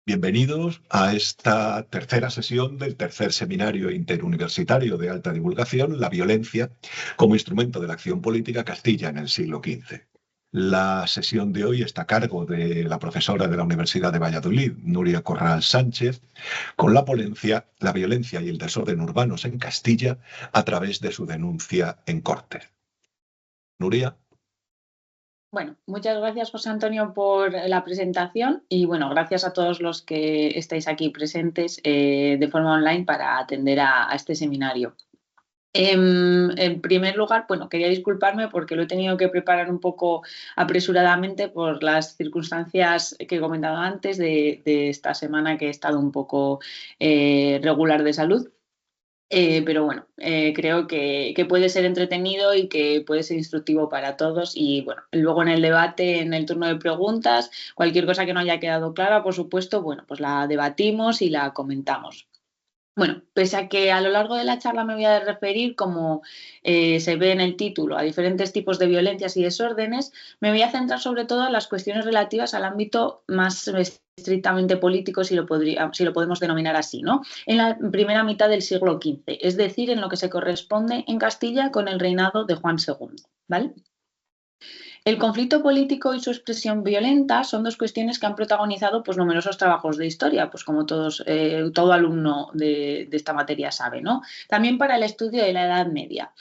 Bienvenidos a esta tercera sesión del tercer seminario interuniversitario de alta divulgación, La violencia como instrumento de la acción política Castilla en el siglo XV. La sesión de hoy está a cargo de la profesora de la Universidad de Valladolid, Nuria Corral Sánchez, con la ponencia La violencia y el desorden urbanos en Castilla a través de su denuncia en Cortes. Nuria. Bueno, muchas gracias, José Antonio, por la presentación y bueno, gracias a todos los que estáis aquí presentes de forma online para atender a este seminario. En primer lugar, bueno, quería disculparme porque lo he tenido que preparar un poco apresuradamente por las circunstancias que he comentado antes de esta semana que he estado un poco regular de salud. Pero bueno, creo que puede ser entretenido y que puede ser instructivo para todos. Y bueno, luego en el debate, en el turno de preguntas, cualquier cosa que no haya quedado clara, por supuesto, bueno, pues la debatimos y la comentamos. Bueno, pese a que a lo largo de la charla me voy a referir, como se ve en el título, a diferentes tipos de violencias y desórdenes, me voy a centrar sobre todo en las cuestiones relativas al ámbito más estrictamente político, si lo podemos denominar así, ¿no? En la primera mitad del siglo XV, es decir, en lo que se corresponde en Castilla con el reinado de Juan II, ¿vale? El conflicto político y su expresión violenta son dos cuestiones que han protagonizado pues, numerosos trabajos de historia, pues como todo alumno de esta materia sabe, ¿no? También para el estudio de la Edad Media.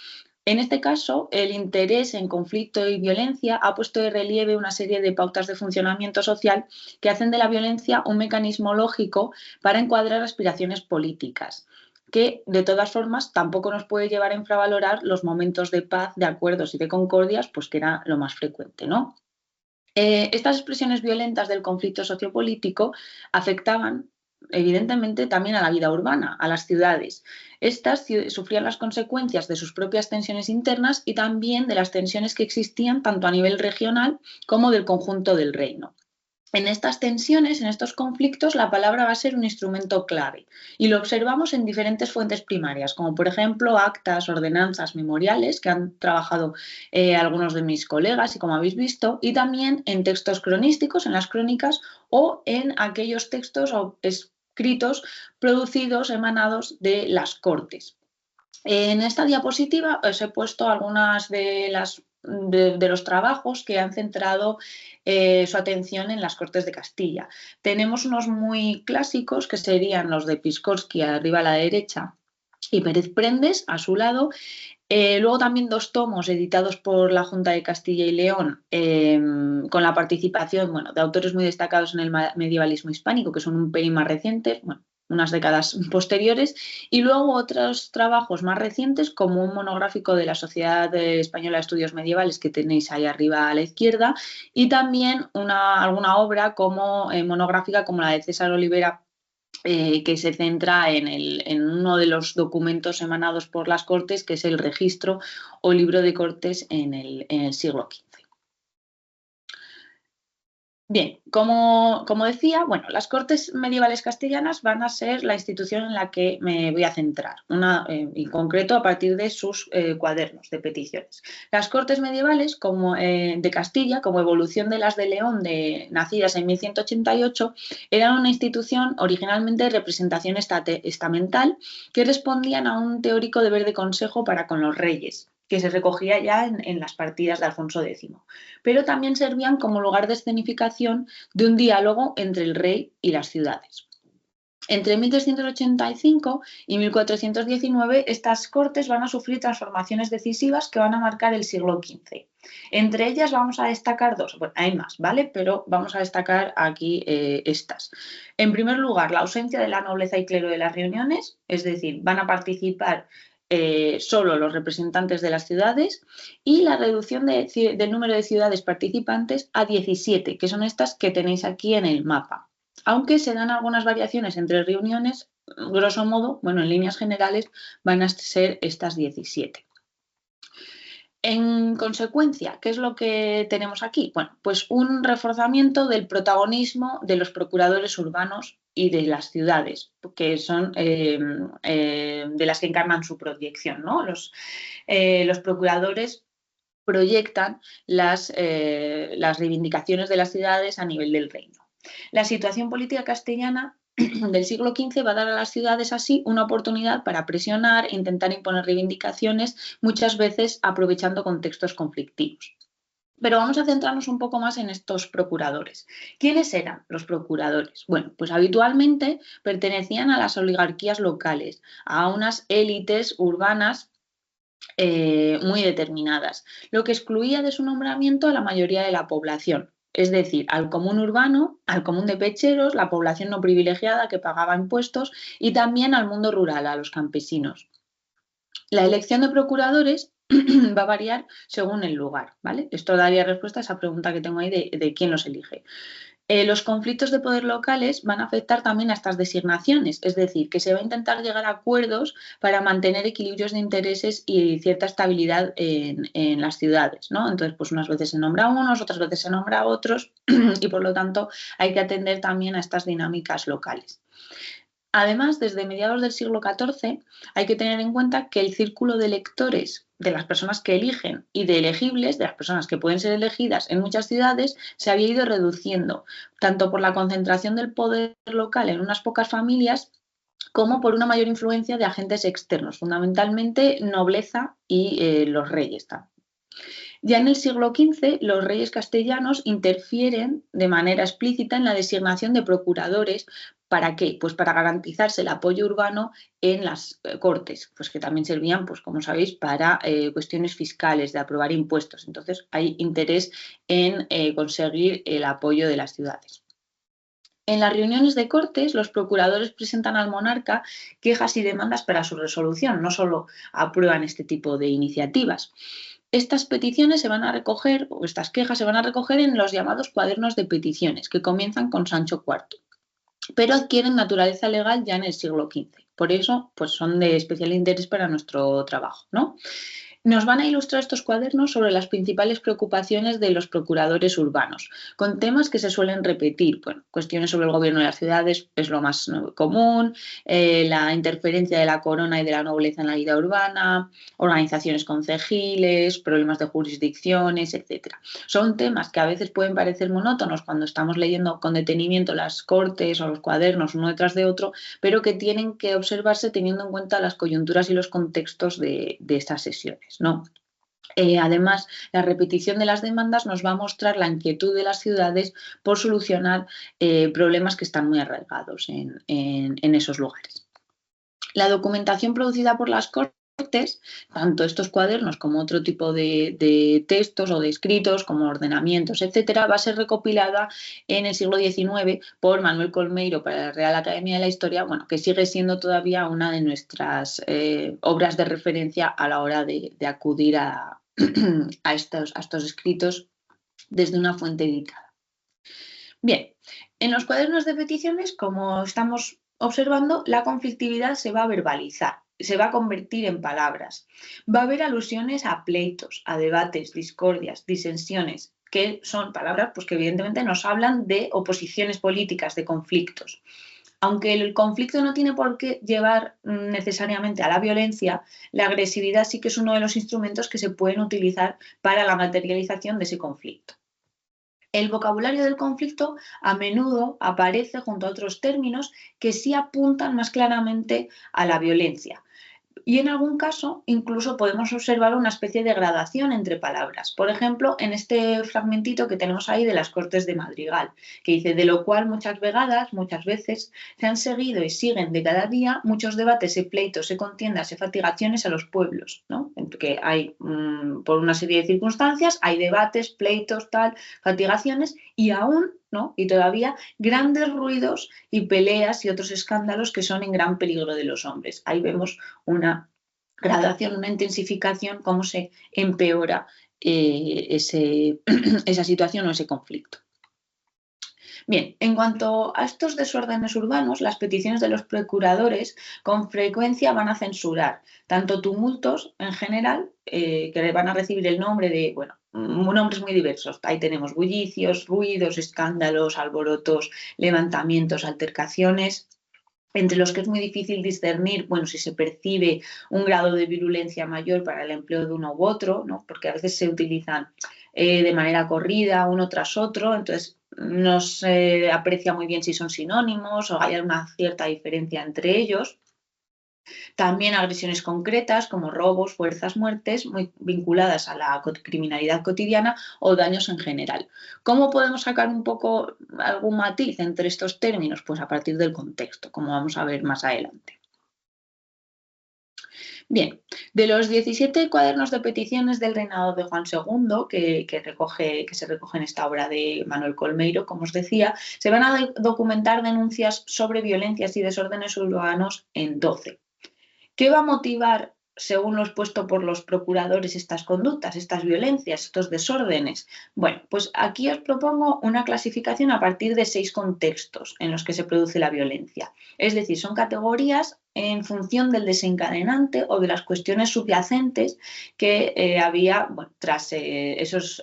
En este caso, el interés en conflicto y violencia ha puesto de relieve una serie de pautas de funcionamiento social que hacen de la violencia un mecanismo lógico para encuadrar aspiraciones políticas, que de todas formas tampoco nos puede llevar a infravalorar los momentos de paz, de acuerdos y de concordias, pues que era lo más frecuente, ¿no? Estas expresiones violentas del conflicto sociopolítico afectaban evidentemente también a la vida urbana, a las ciudades. Estas sufrían las consecuencias de sus propias tensiones internas y también de las tensiones que existían tanto a nivel regional como del conjunto del reino. En estas tensiones, en estos conflictos, la palabra va a ser un instrumento clave y lo observamos en diferentes fuentes primarias, como por ejemplo actas, ordenanzas, memoriales que han trabajado algunos de mis colegas y como habéis visto, y también en textos cronísticos, en las crónicas o en aquellos textos o escritos producidos, emanados de las cortes. En esta diapositiva os he puesto algunas de los trabajos que han centrado su atención en las Cortes de Castilla. Tenemos unos muy clásicos que serían los de Piskorski arriba a la derecha y Pérez Prendes a su lado. Luego también dos tomos editados por la Junta de Castilla y León con la participación de autores muy destacados en el medievalismo hispánico, que son un pelín más recientes, unas décadas posteriores, y luego otros trabajos más recientes como un monográfico de la Sociedad Española de Estudios Medievales que tenéis ahí arriba a la izquierda, y también alguna obra monográfica como la de César Olivera, que se centra en uno de los documentos emanados por las Cortes, que es el registro o libro de Cortes en el siglo XV. Bien, como decía, las Cortes medievales castellanas van a ser la institución en la que me voy a centrar, en concreto a partir de sus cuadernos de peticiones. Las Cortes medievales de Castilla, como evolución de las de León, nacidas en 1188, eran una institución originalmente de representación estamental que respondían a un teórico deber de consejo para con los reyes, que se recogía ya en las partidas de Alfonso X, pero también servían como lugar de escenificación de un diálogo entre el rey y las ciudades. Entre 1385 y 1419, estas cortes van a sufrir transformaciones decisivas que van a marcar el siglo XV. Entre ellas vamos a destacar dos, hay más, ¿vale? Pero vamos a destacar aquí estas. En primer lugar, la ausencia de la nobleza y clero de las reuniones, es decir, van a participar solo los representantes de las ciudades, y la reducción del número de ciudades participantes a 17, que son estas que tenéis aquí en el mapa. Aunque se dan algunas variaciones entre reuniones, grosso modo, en líneas generales van a ser estas 17. En consecuencia, ¿qué es lo que tenemos aquí? Pues un reforzamiento del protagonismo de los procuradores urbanos y de las ciudades, que son de las que encarnan su proyección, ¿no? Los procuradores proyectan las reivindicaciones de las ciudades a nivel del reino. La situación política castellana del siglo XV va a dar a las ciudades así una oportunidad para presionar e intentar imponer reivindicaciones, muchas veces aprovechando contextos conflictivos. Pero vamos a centrarnos un poco más en estos procuradores. ¿Quiénes eran los procuradores? Bueno, pues habitualmente pertenecían a las oligarquías locales, a unas élites urbanas muy determinadas, lo que excluía de su nombramiento a la mayoría de la población. Es decir, al común urbano, al común de pecheros, la población no privilegiada que pagaba impuestos y también al mundo rural, a los campesinos. La elección de procuradores va a variar según el lugar, ¿vale? Esto daría respuesta a esa pregunta que tengo ahí de quién los elige. Los conflictos de poder locales van a afectar también a estas designaciones, es decir, que se va a intentar llegar a acuerdos para mantener equilibrios de intereses y cierta estabilidad en las ciudades, ¿no? Entonces, pues unas veces se nombra a unos, otras veces se nombra a otros y por lo tanto hay que atender también a estas dinámicas locales. Además, desde mediados del siglo XIV hay que tener en cuenta que el círculo de electores de las personas que eligen y de elegibles, de las personas que pueden ser elegidas en muchas ciudades, se había ido reduciendo, tanto por la concentración del poder local en unas pocas familias, como por una mayor influencia de agentes externos, fundamentalmente nobleza y los reyes. Ya en el siglo XV, los reyes castellanos interfieren de manera explícita en la designación de procuradores. ¿Para qué? Pues para garantizarse el apoyo urbano en las cortes, pues que también servían, pues como sabéis, para cuestiones fiscales, de aprobar impuestos. Entonces, hay interés en conseguir el apoyo de las ciudades. En las reuniones de cortes, los procuradores presentan al monarca quejas y demandas para su resolución, no solo aprueban este tipo de iniciativas. Estas peticiones se van a recoger, o estas quejas se van a recoger en los llamados cuadernos de peticiones, que comienzan con Sancho IV, pero adquieren naturaleza legal ya en el siglo XV. Por eso, pues son de especial interés para nuestro trabajo, ¿no? Nos van a ilustrar estos cuadernos sobre las principales preocupaciones de los procuradores urbanos, con temas que se suelen repetir. Bueno, cuestiones sobre el gobierno de las ciudades es lo más común, la interferencia de la corona y de la nobleza en la vida urbana, organizaciones concejiles, problemas de jurisdicciones, etc. Son temas que a veces pueden parecer monótonos cuando estamos leyendo con detenimiento las cortes o los cuadernos uno detrás de otro, pero que tienen que observarse teniendo en cuenta las coyunturas y los contextos de estas sesiones, ¿no? Además, la repetición de las demandas nos va a mostrar la inquietud de las ciudades por solucionar problemas que están muy arraigados en esos lugares. La documentación producida por las cortes, tanto estos cuadernos como otro tipo de textos o de escritos como ordenamientos, etcétera, va a ser recopilada en el siglo XIX por Manuel Colmeiro para la Real Academia de la Historia, bueno, que sigue siendo todavía una de nuestras obras de referencia a la hora de acudir a estos escritos desde una fuente editada. Bien, en los cuadernos de peticiones, como estamos observando, la conflictividad se va a verbalizar, se va a convertir en palabras. Va a haber alusiones a pleitos, a debates, discordias, disensiones, que son palabras pues, que evidentemente nos hablan de oposiciones políticas, de conflictos. Aunque el conflicto no tiene por qué llevar necesariamente a la violencia, la agresividad sí que es uno de los instrumentos que se pueden utilizar para la materialización de ese conflicto. El vocabulario del conflicto a menudo aparece junto a otros términos que sí apuntan más claramente a la violencia. Y en algún caso incluso podemos observar una especie de gradación entre palabras. Por ejemplo, en este fragmentito que tenemos ahí de las Cortes de Madrigal, que dice: de lo cual muchas veces se han seguido y siguen de cada día muchos debates y pleitos y contiendas y fatigaciones a los pueblos, ¿no? Que hay, por una serie de circunstancias, hay debates, pleitos, fatigaciones y aún, ¿no? Y todavía grandes ruidos y peleas y otros escándalos que son en gran peligro de los hombres. Ahí vemos una gradación, una intensificación, cómo se empeora esa situación o ese conflicto. Bien, en cuanto a estos desórdenes urbanos, las peticiones de los procuradores con frecuencia van a censurar tanto tumultos en general, que van a recibir el nombre de, bueno, nombres muy diversos. Ahí tenemos bullicios, ruidos, escándalos, alborotos, levantamientos, altercaciones, entre los que es muy difícil discernir, bueno, si se percibe un grado de virulencia mayor para el empleo de uno u otro, ¿no? Porque a veces se utilizan de manera corrida uno tras otro, entonces no se aprecia muy bien si son sinónimos o hay una cierta diferencia entre ellos. También agresiones concretas como robos, fuerzas, muertes, muy vinculadas a la criminalidad cotidiana o daños en general. ¿Cómo podemos sacar un poco algún matiz entre estos términos? Pues a partir del contexto, como vamos a ver más adelante. Bien, de los 17 cuadernos de peticiones del reinado de Juan II, que se recoge en esta obra de Manuel Colmeiro, como os decía, se van a documentar denuncias sobre violencias y desórdenes urbanos en 12. ¿Qué va a motivar, según lo expuesto por los procuradores, estas conductas, estas violencias, estos desórdenes? Bueno, pues aquí os propongo una clasificación a partir de 6 contextos en los que se produce la violencia. Es decir, son categorías en función del desencadenante o de las cuestiones subyacentes que había tras esos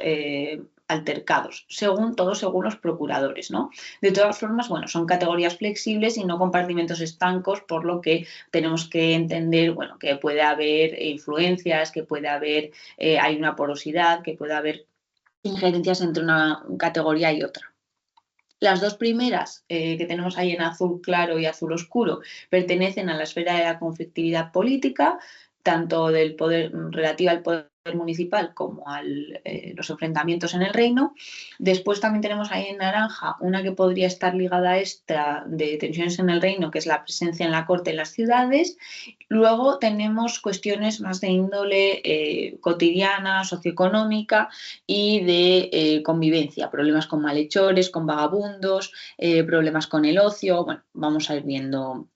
altercados, según los procuradores, ¿no? De todas formas, bueno, son categorías flexibles y no compartimentos estancos, por lo que tenemos que entender, bueno, que puede haber influencias, que puede haber, hay una porosidad, que puede haber injerencias entre una categoría y otra. Las dos primeras, que tenemos ahí en azul claro y azul oscuro, pertenecen a la esfera de la conflictividad política, tanto del poder relativa al poder municipal como a los enfrentamientos en el reino. Después también tenemos ahí en naranja una que podría estar ligada a esta de tensiones en el reino, que es la presencia en la corte en las ciudades. Luego tenemos cuestiones más de índole cotidiana, socioeconómica y de convivencia, problemas con malhechores, con vagabundos, problemas con el ocio. Bueno, vamos a ir viendo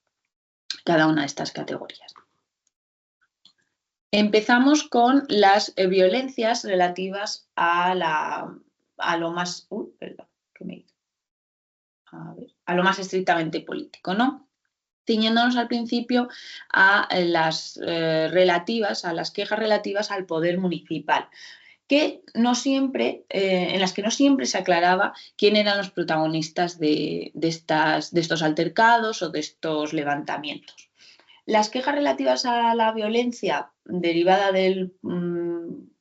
cada una de estas categorías. Empezamos con las violencias relativas a lo más, a lo más estrictamente político, ¿no? Ciñéndonos al principio a las quejas relativas al poder municipal, que no siempre, en las que no siempre se aclaraba quién eran los protagonistas de estos altercados o de estos levantamientos. Las quejas relativas a la violencia derivada de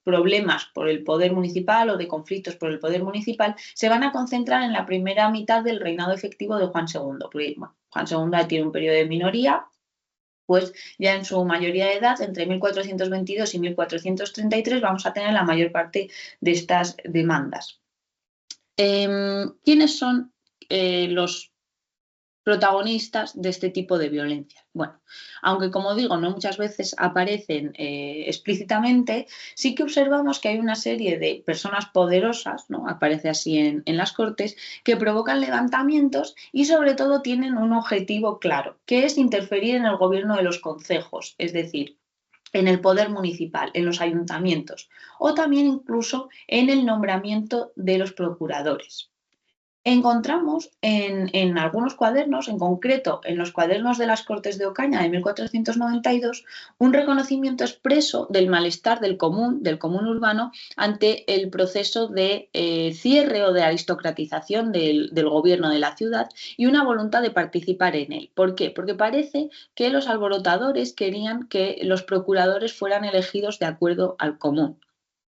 problemas por el poder municipal o de conflictos por el poder municipal se van a concentrar en la primera mitad del reinado efectivo de Juan II. Porque, bueno, Juan II tiene un periodo de minoría, pues ya en su mayoría de edad, entre 1422 y 1433, vamos a tener la mayor parte de estas demandas. ¿Quiénes son los protagonistas de este tipo de violencia? Bueno, aunque como digo, no muchas veces aparecen explícitamente, sí que observamos que hay una serie de personas poderosas, ¿no? Aparece así en las Cortes, que provocan levantamientos y sobre todo tienen un objetivo claro, que es interferir en el gobierno de los concejos, es decir, en el poder municipal, en los ayuntamientos, o también incluso en el nombramiento de los procuradores. Encontramos en algunos cuadernos, en concreto en los cuadernos de las Cortes de Ocaña de 1492, un reconocimiento expreso del malestar del común urbano ante el proceso de cierre o de aristocratización del gobierno de la ciudad y una voluntad de participar en él. ¿Por qué? Porque parece que los alborotadores querían que los procuradores fueran elegidos de acuerdo al común.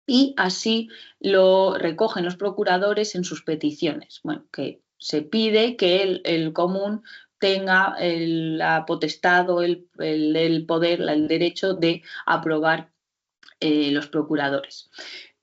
Y así lo recogen los procuradores en sus peticiones. Bueno, que se pide que el común tenga la potestad o el poder, el derecho de aprobar los procuradores.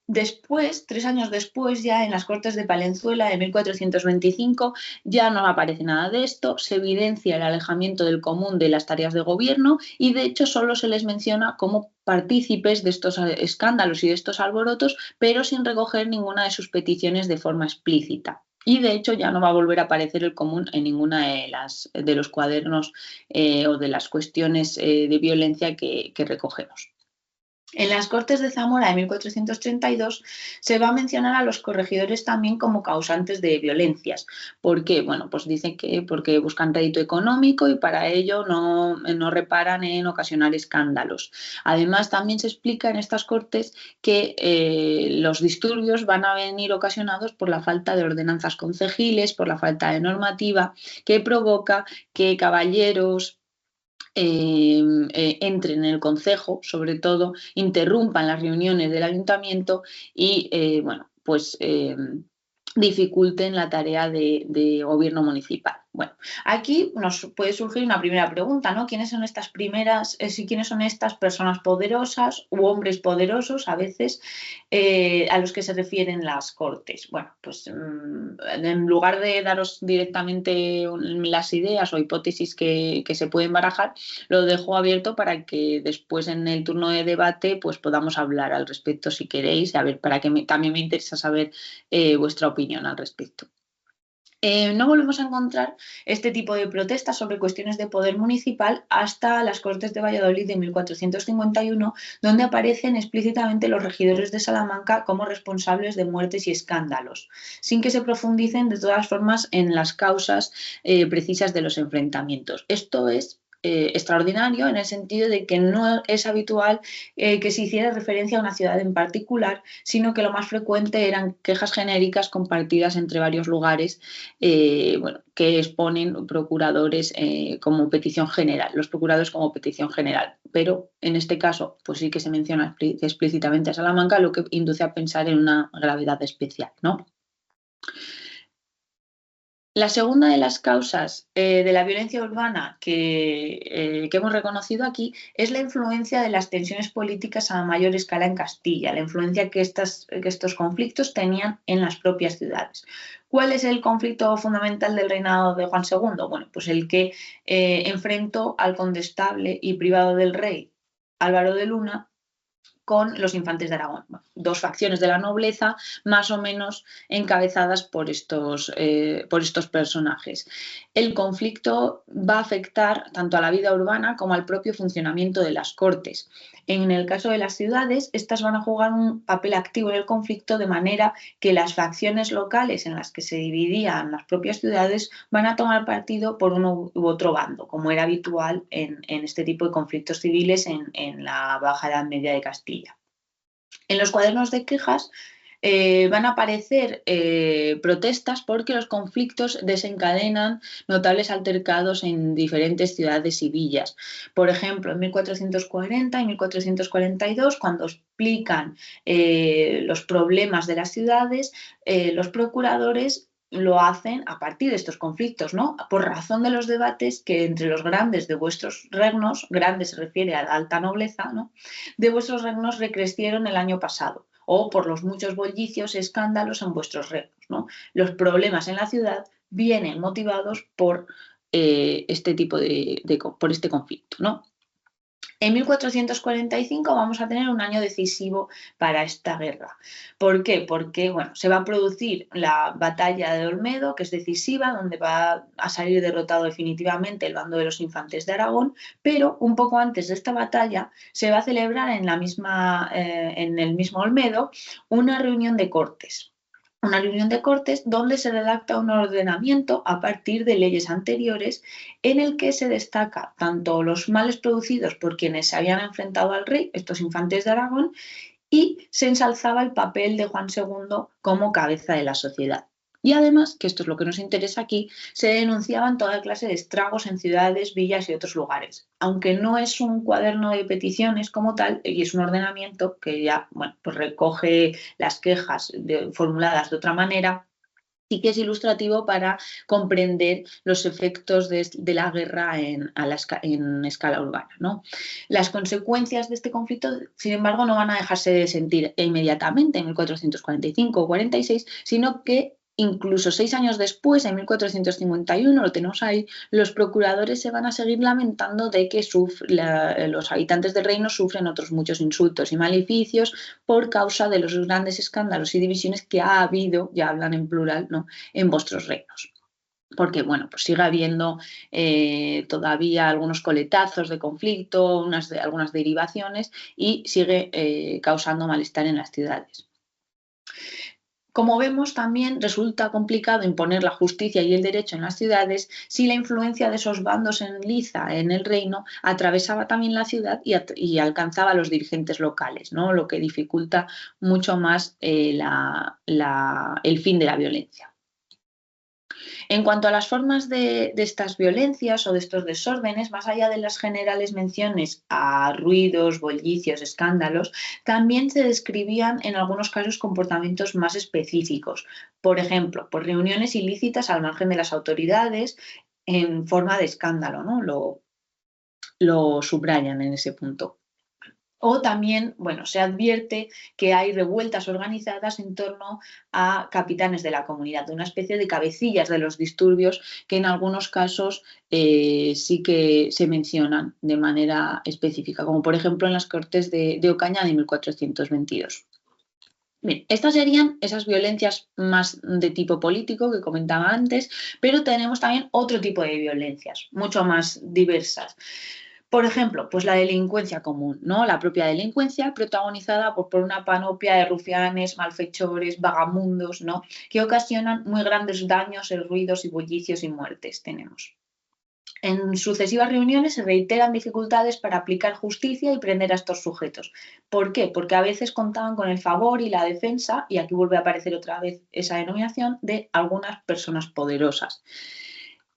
Después, 3 años después, ya en las Cortes de Palenzuela de 1425, ya no aparece nada de esto, se evidencia el alejamiento del común de las tareas de gobierno y de hecho solo se les menciona como partícipes de estos escándalos y de estos alborotos, pero sin recoger ninguna de sus peticiones de forma explícita. Y de hecho ya no va a volver a aparecer el común en ninguna de los cuadernos o de las cuestiones de violencia que recogemos. En las Cortes de Zamora de 1432 se va a mencionar a los corregidores también como causantes de violencias. ¿Por qué? Bueno, pues dicen que porque buscan rédito económico y para ello no reparan en ocasionar escándalos. Además, también se explica en estas Cortes que los disturbios van a venir ocasionados por la falta de ordenanzas concejiles, por la falta de normativa, que provoca que caballeros entren en el concejo, sobre todo, interrumpan las reuniones del ayuntamiento y, bueno, pues dificulten la tarea de gobierno municipal. Bueno, aquí nos puede surgir una primera pregunta, ¿no? ¿Quiénes son estas quiénes son estas personas poderosas u hombres poderosos a veces a los que se refieren las Cortes? Bueno, pues en lugar de daros directamente las ideas o hipótesis que se pueden barajar, lo dejo abierto para que después en el turno de debate pues podamos hablar al respecto si queréis, a ver, también me interesa saber vuestra opinión al respecto. No volvemos a encontrar este tipo de protestas sobre cuestiones de poder municipal hasta las Cortes de Valladolid de 1451, donde aparecen explícitamente los regidores de Salamanca como responsables de muertes y escándalos, sin que se profundicen de todas formas en las causas precisas de los enfrentamientos. Esto es extraordinario en el sentido de que no es habitual que se hiciera referencia a una ciudad en particular, sino que lo más frecuente eran quejas genéricas compartidas entre varios lugares que exponen procuradores como petición general, los procuradores como petición general. Pero en este caso, pues sí que se menciona explícitamente a Salamanca, lo que induce a pensar en una gravedad especial, ¿no? La segunda de las causas de la violencia urbana que hemos reconocido aquí es la influencia de las tensiones políticas a mayor escala en Castilla, la influencia que estos conflictos tenían en las propias ciudades. ¿Cuál es el conflicto fundamental del reinado de Juan II? Bueno, pues el que enfrentó al condestable y privado del rey Álvaro de Luna con los infantes de Aragón, dos facciones de la nobleza más o menos encabezadas por estos personajes. El conflicto va a afectar tanto a la vida urbana como al propio funcionamiento de las cortes. En el caso de las ciudades, estas van a jugar un papel activo en el conflicto, de manera que las facciones locales en las que se dividían las propias ciudades van a tomar partido por uno u otro bando, como era habitual en este tipo de conflictos civiles en la Baja Edad Media de Castilla. En los cuadernos de quejas van a aparecer protestas porque los conflictos desencadenan notables altercados en diferentes ciudades y villas. Por ejemplo, en 1440 y 1442, cuando explican los problemas de las ciudades, los procuradores lo hacen a partir de estos conflictos, ¿no? Por razón de los debates que entre los grandes de vuestros regnos, grandes se refiere a la alta nobleza, ¿no?, de vuestros regnos recrecieron el año pasado, o por los muchos bullicios y escándalos en vuestros regnos, ¿no? Los problemas en la ciudad vienen motivados por este conflicto, ¿no? En 1445 vamos a tener un año decisivo para esta guerra. ¿Por qué? Porque se va a producir la batalla de Olmedo, que es decisiva, donde va a salir derrotado definitivamente el bando de los infantes de Aragón, pero un poco antes de esta batalla se va a celebrar en el mismo Olmedo una reunión de cortes. Una reunión de cortes donde se redacta un ordenamiento a partir de leyes anteriores en el que se destaca tanto los males producidos por quienes se habían enfrentado al rey, estos infantes de Aragón, y se ensalzaba el papel de Juan II como cabeza de la sociedad. Y además, que esto es lo que nos interesa aquí, se denunciaban toda clase de estragos en ciudades, villas y otros lugares. Aunque no es un cuaderno de peticiones como tal, y es un ordenamiento que ya pues recoge las quejas formuladas de otra manera, sí que es ilustrativo para comprender los efectos de la guerra en escala urbana, ¿no? Las consecuencias de este conflicto, sin embargo, no van a dejarse de sentir inmediatamente en 1445 o 46, sino que incluso 6 años después, en 1451, lo tenemos ahí, los procuradores se van a seguir lamentando de que los habitantes del reino sufren otros muchos insultos y maleficios por causa de los grandes escándalos y divisiones que ha habido, ya hablan en plural, ¿no?, en vuestros reinos. Porque, pues sigue habiendo todavía algunos coletazos de conflicto, algunas derivaciones, y sigue causando malestar en las ciudades. Como vemos, también resulta complicado imponer la justicia y el derecho en las ciudades si la influencia de esos bandos en liza en el reino atravesaba también la ciudad y alcanzaba a los dirigentes locales, ¿no?, lo que dificulta mucho más el fin de la violencia. En cuanto a las formas de estas violencias o de estos desórdenes, más allá de las generales menciones a ruidos, bullicios, escándalos, también se describían en algunos casos comportamientos más específicos. Por ejemplo, por reuniones ilícitas al margen de las autoridades en forma de escándalo, ¿no? Lo subrayan en ese punto. O también, bueno, se advierte que hay revueltas organizadas en torno a capitanes de la comunidad, una especie de cabecillas de los disturbios que en algunos casos sí que se mencionan de manera específica, como por ejemplo en las Cortes de Ocaña de 1422. Bien, estas serían esas violencias más de tipo político que comentaba antes, pero tenemos también otro tipo de violencias, mucho más diversas. Por ejemplo, pues la delincuencia común, ¿no? La propia delincuencia protagonizada por una panoplia de rufianes, malhechores, vagamundos, ¿no? Que ocasionan muy grandes daños, ruidos y bullicios y muertes tenemos. En sucesivas reuniones se reiteran dificultades para aplicar justicia y prender a estos sujetos. ¿Por qué? Porque a veces contaban con el favor y la defensa, y aquí vuelve a aparecer otra vez esa denominación, de algunas personas poderosas.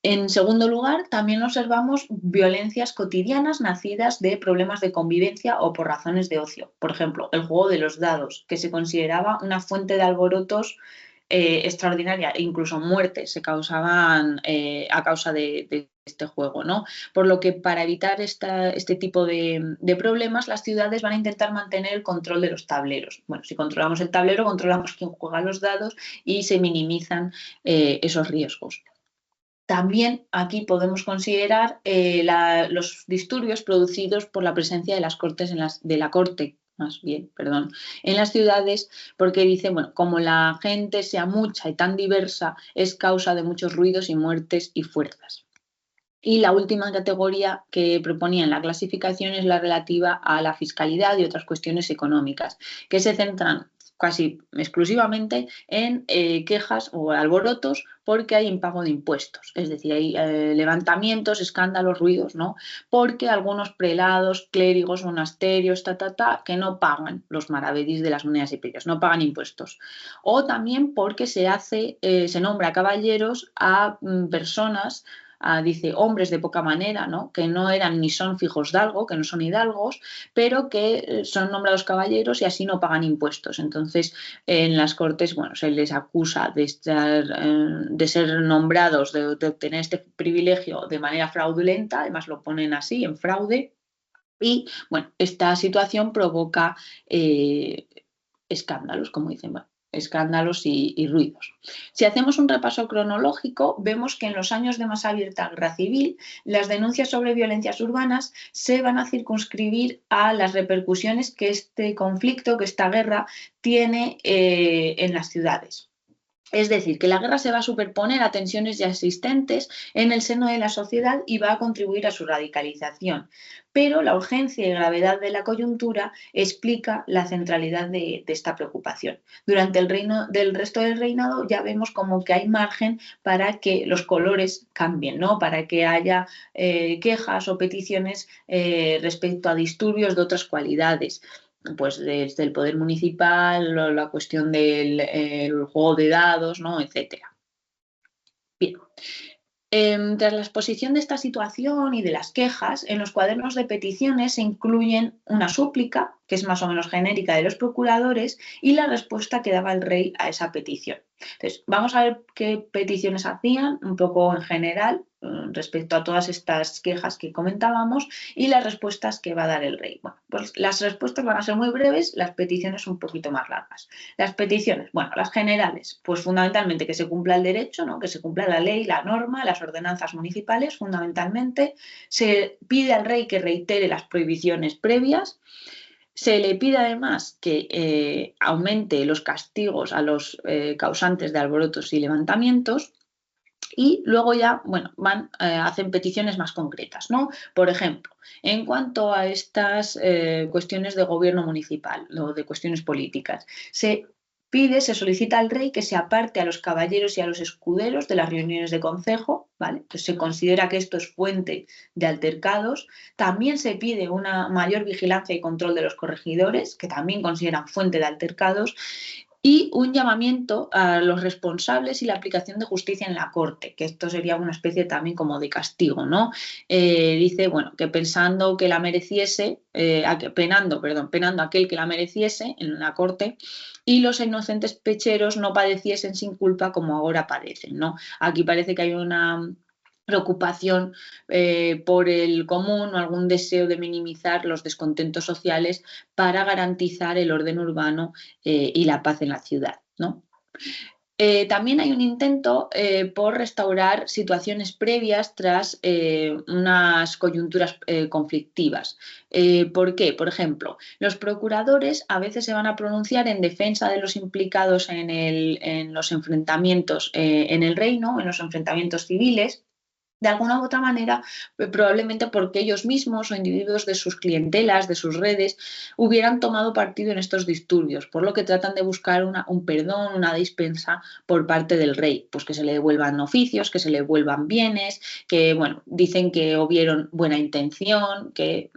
En segundo lugar, también observamos violencias cotidianas nacidas de problemas de convivencia o por razones de ocio. Por ejemplo, el juego de los dados, que se consideraba una fuente de alborotos extraordinaria e incluso muertes se causaban a causa de este juego, ¿no? Por lo que para evitar este tipo de problemas, las ciudades van a intentar mantener el control de los tableros. Bueno, si controlamos el tablero, controlamos quién juega los dados y se minimizan esos riesgos. También aquí podemos considerar los disturbios producidos por la presencia de las cortes de la corte, más bien, perdón, en las ciudades, porque dice, bueno, como la gente sea mucha y tan diversa, es causa de muchos ruidos y muertes y fuerzas. Y la última categoría que proponía en la clasificación es la relativa a la fiscalidad y otras cuestiones económicas, que se centran casi exclusivamente en quejas o alborotos porque hay impago de impuestos, es decir, hay levantamientos, escándalos, ruidos, ¿no? Porque algunos prelados, clérigos, monasterios, que no pagan los maravedís de las monedas y pillos, no pagan impuestos. O también porque se nombra caballeros a personas, dice hombres de poca manera, ¿no? Que no eran ni son fijos d'algo, que no son hidalgos, pero que son nombrados caballeros y así no pagan impuestos. Entonces, en las Cortes, bueno, se les acusa de ser nombrados, de obtener este privilegio de manera fraudulenta, además lo ponen así, en fraude, y bueno, esta situación provoca escándalos, como dicen, bueno, escándalos y ruidos. Si hacemos un repaso cronológico, vemos que en los años de más abierta guerra civil, las denuncias sobre violencias urbanas se van a circunscribir a las repercusiones que este conflicto, que esta guerra tiene en las ciudades. Es decir, que la guerra se va a superponer a tensiones ya existentes en el seno de la sociedad y va a contribuir a su radicalización. Pero la urgencia y gravedad de la coyuntura explica la centralidad de esta preocupación. Durante el resto del reinado ya vemos como que hay margen para que los colores cambien, ¿no? Para que haya quejas o peticiones respecto a disturbios de otras cualidades. Pues desde el poder municipal, la cuestión del juego de dados, ¿no? Etcétera. Bien. Tras la exposición de esta situación y de las quejas, en los cuadernos de peticiones se incluyen una súplica, que es más o menos genérica de los procuradores, y la respuesta que daba el rey a esa petición. Entonces, vamos a ver qué peticiones hacían, un poco en general, respecto a todas estas quejas que comentábamos y las respuestas que va a dar el rey. Bueno, pues las respuestas van a ser muy breves, las peticiones un poquito más largas. Las peticiones, bueno, las generales, pues fundamentalmente que se cumpla el derecho, ¿no? Que se cumpla la ley, la norma, las ordenanzas municipales, fundamentalmente. Se pide al rey que reitere las prohibiciones previas. Se le pide además que aumente los castigos a los causantes de alborotos y levantamientos. Y luego ya, bueno, hacen peticiones más concretas, ¿no? Por ejemplo, en cuanto a estas cuestiones de gobierno municipal o de cuestiones políticas, se solicita al rey que se aparte a los caballeros y a los escuderos de las reuniones de concejo, ¿vale? Entonces se considera que esto es fuente de altercados. También se pide una mayor vigilancia y control de los corregidores, que también consideran fuente de altercados. y un llamamiento a los responsables y la aplicación de justicia en la corte, que esto sería una especie también como de castigo, ¿no? Dice, bueno, que pensando que la mereciese, penando aquel que la mereciese en la corte, y los inocentes pecheros no padeciesen sin culpa como ahora padecen, ¿no? Aquí parece que hay una preocupación por el común o algún deseo de minimizar los descontentos sociales para garantizar el orden urbano y la paz en la ciudad, ¿no? También hay un intento por restaurar situaciones previas tras unas coyunturas conflictivas. ¿Por qué? Por ejemplo, los procuradores a veces se van a pronunciar en defensa de los implicados en los enfrentamientos en el reino, en los enfrentamientos civiles, de alguna u otra manera, probablemente porque ellos mismos o individuos de sus clientelas, de sus redes, hubieran tomado partido en estos disturbios, por lo que tratan de buscar un perdón, una dispensa por parte del rey, pues que se le devuelvan oficios, que se le devuelvan bienes, que, bueno, dicen que hubieron buena intención, que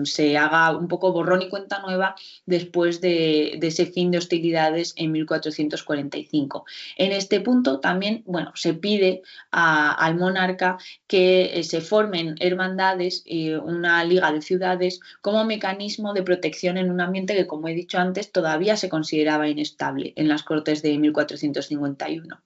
se haga un poco borrón y cuenta nueva después de ese fin de hostilidades en 1445. En este punto también, bueno, se pide al monarca que se formen hermandades y una liga de ciudades como mecanismo de protección en un ambiente que, como he dicho antes, todavía se consideraba inestable en las Cortes de 1451.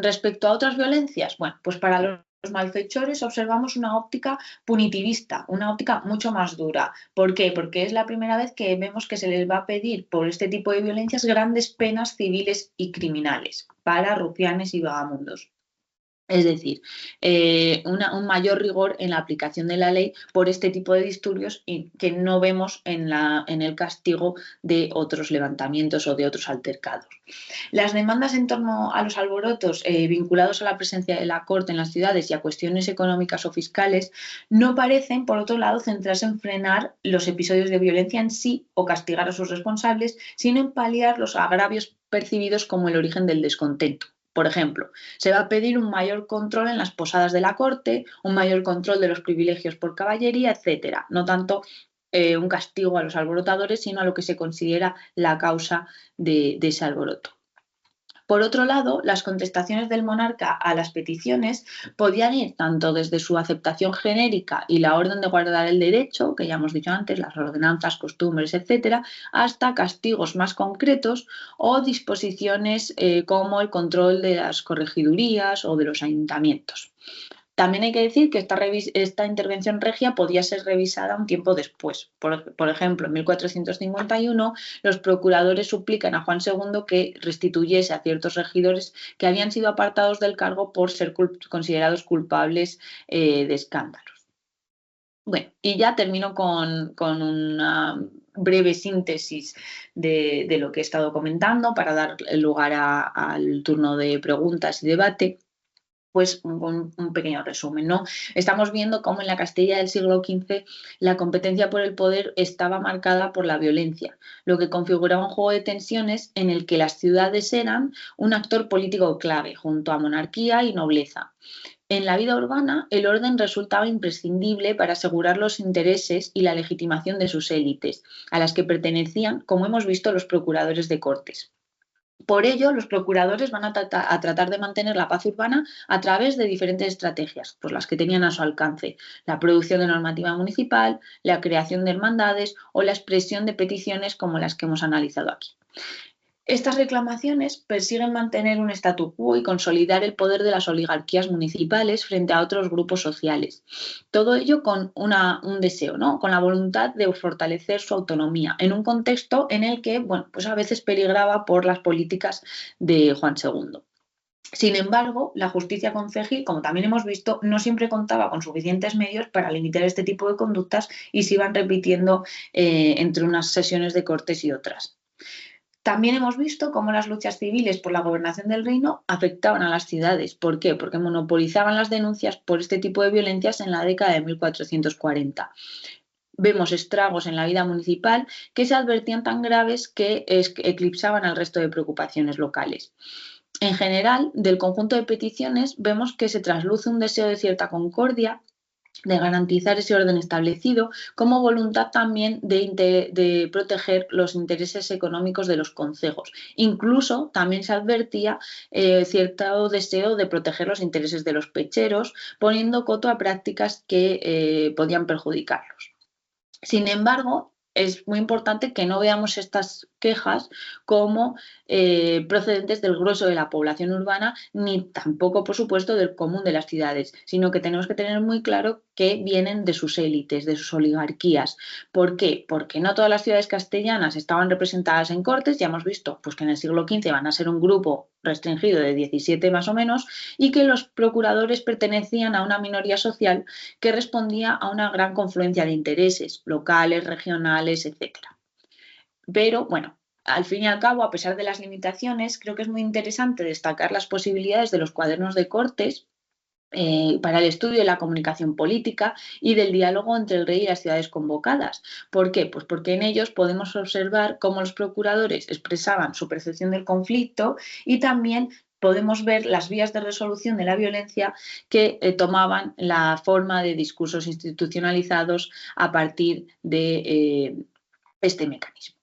Respecto a otras violencias, bueno, pues para los malhechores observamos una óptica punitivista, una óptica mucho más dura. ¿Por qué? Porque es la primera vez que vemos que se les va a pedir por este tipo de violencias grandes penas civiles y criminales para rufianes y vagamundos. Es decir, un mayor rigor en la aplicación de la ley por este tipo de disturbios y que no vemos en el castigo de otros levantamientos o de otros altercados. Las demandas en torno a los alborotos vinculados a la presencia de la corte en las ciudades y a cuestiones económicas o fiscales no parecen, por otro lado, centrarse en frenar los episodios de violencia en sí o castigar a sus responsables, sino en paliar los agravios percibidos como el origen del descontento. Por ejemplo, se va a pedir un mayor control en las posadas de la corte, un mayor control de los privilegios por caballería, etcétera. No tanto un castigo a los alborotadores, sino a lo que se considera la causa de ese alboroto. Por otro lado, las contestaciones del monarca a las peticiones podían ir tanto desde su aceptación genérica y la orden de guardar el derecho, que ya hemos dicho antes, las ordenanzas, costumbres, etcétera, hasta castigos más concretos o disposiciones como el control de las corregidurías o de los ayuntamientos. También hay que decir que esta intervención regia podía ser revisada un tiempo después. Por ejemplo, en 1451 los procuradores suplican a Juan II que restituyese a ciertos regidores que habían sido apartados del cargo por ser considerados culpables de escándalos. Bueno, y ya termino con una breve síntesis de lo que he estado comentando para dar lugar al turno de preguntas y debate. Pues un pequeño resumen, ¿no? Estamos viendo cómo en la Castilla del siglo XV la competencia por el poder estaba marcada por la violencia, lo que configuraba un juego de tensiones en el que las ciudades eran un actor político clave, junto a monarquía y nobleza. En la vida urbana, el orden resultaba imprescindible para asegurar los intereses y la legitimación de sus élites, a las que pertenecían, como hemos visto, los procuradores de cortes. Por ello, los procuradores van a tratar de mantener la paz urbana a través de diferentes estrategias, pues las que tenían a su alcance: la producción de normativa municipal, la creación de hermandades o la expresión de peticiones como las que hemos analizado aquí. Estas reclamaciones persiguen mantener un statu quo y consolidar el poder de las oligarquías municipales frente a otros grupos sociales. Todo ello con un deseo, ¿no? Con la voluntad de fortalecer su autonomía en un contexto en el que, bueno, pues a veces peligraba por las políticas de Juan II. Sin embargo, la justicia concejil, como también hemos visto, no siempre contaba con suficientes medios para limitar este tipo de conductas y se iban repitiendo entre unas sesiones de Cortes y otras. También hemos visto cómo las luchas civiles por la gobernación del reino afectaban a las ciudades. ¿Por qué? Porque monopolizaban las denuncias por este tipo de violencias en la década de 1440. Vemos estragos en la vida municipal que se advertían tan graves que eclipsaban al resto de preocupaciones locales. En general, del conjunto de peticiones vemos que se trasluce un deseo de cierta concordia de garantizar ese orden establecido, como voluntad también de proteger los intereses económicos de los concejos. Incluso también se advertía cierto deseo de proteger los intereses de los pecheros, poniendo coto a prácticas que podían perjudicarlos. Sin embargo, es muy importante que no veamos estas quejas como procedentes del grueso de la población urbana, ni tampoco, por supuesto, del común de las ciudades, sino que tenemos que tener muy claro que vienen de sus élites, de sus oligarquías. ¿Por qué? Porque no todas las ciudades castellanas estaban representadas en Cortes, ya hemos visto pues, que en el siglo XV van a ser un grupo restringido de 17 más o menos, y que los procuradores pertenecían a una minoría social que respondía a una gran confluencia de intereses locales, regionales, etc. Pero bueno, al fin y al cabo, a pesar de las limitaciones, creo que es muy interesante destacar las posibilidades de los cuadernos de Cortes para el estudio de la comunicación política y del diálogo entre el rey y las ciudades convocadas. ¿Por qué? Pues porque en ellos podemos observar cómo los procuradores expresaban su percepción del conflicto y también podemos ver las vías de resolución de la violencia que tomaban la forma de discursos institucionalizados a partir de este mecanismo.